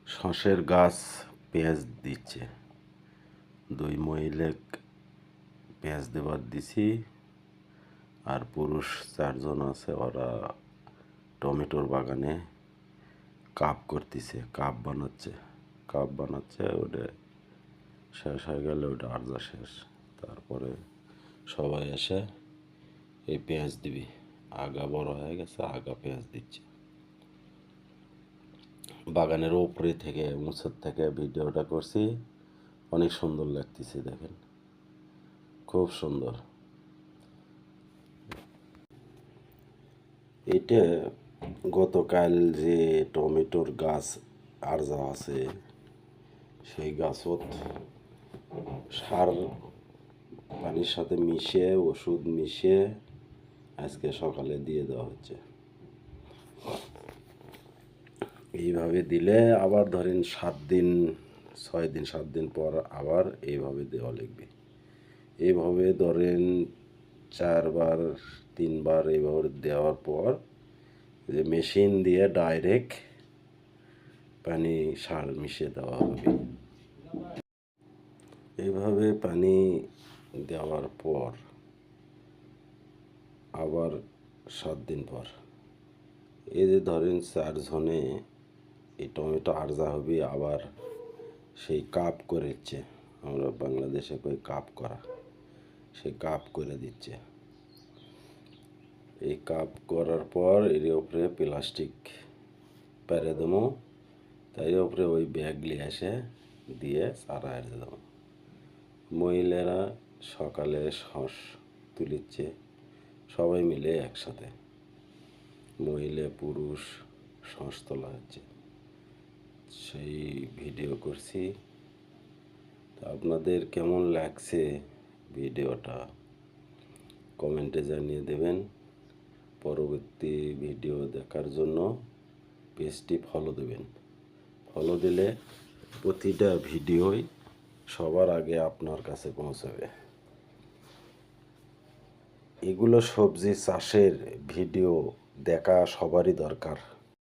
শসের গাছ পেঁয়াজ দিচ্ছে। দুই মহিলাক পেঁয়াজ দেবার দিছি, আর পুরুষ 4 জন আছে, ওরা টমেটোর বাগানে কাপ করতেছে, কাপ বানাচ্ছে। ওটা শেষ হয়ে গেলে ওটা আর্জা শেষ, তারপরে সবাই এসে এই পেঁয়াজ দিবি। আগা বড় হয়ে গেছে, আগা পেঁয়াজ দিচ্ছে। বাগানের উপরে থেকে উঁচুর থেকে ভিডিওটা করছি, অনেক সুন্দর লাগতেছে, দেখেন খুব সুন্দর। এটা গতকাল যে টমেটোর গাছ আর্জা আছে, সেই গাছত সার পানির সাথে মিশিয়ে, ওষুধ মিশিয়ে আজকে সকালে দিয়ে দেওয়া হচ্ছে। এইভাবে দিলে আবার ধরেন 7 দিন 7 দিন পর আবার এইভাবে দেওয়া লাগবে। এইভাবে ধরেন 4 বার 3 বার এইভাবে দেওয়ার পর যে মেশিন দিয়ে ডাইরেক্ট পানি সার মিশিয়ে দেওয়া হবে। এইভাবে পানি দেওয়ার পর আবার 7 দিন পর, এই যে ধরেন 4 জনে এই টমেটো আর্জা হবে, আবার সেই কাপ করেছে, আমরা বাংলাদেশে কই কাপ করা, সেই কাপ করে দিচ্ছে। এই কাপ করার পর এর উপরে প্লাস্টিক পেরে দেবো, তাই উপরে ওই ব্যাগ নিয়ে এসে দিয়ে সারা এসে দেবো। মহিলারা সকালে শস তুলিচ্ছে, সবাই মিলে একসাথে, মহিলা পুরুষ শস তোলা হচ্ছে, সেই ভিডিও করছি। তা আপনাদের কেমন লাগছে ভিডিওটা কমেন্টে জানিয়ে দেবেন। পরবর্তী ভিডিও দেখার জন্য পেজটি ফলো দেবেন। ফলো দিলে প্রতিটা ভিডিওই সবার আগে আপনার কাছে পৌঁছাবে। এগুলো সবজি চাষের ভিডিও দেখা সবারই দরকার।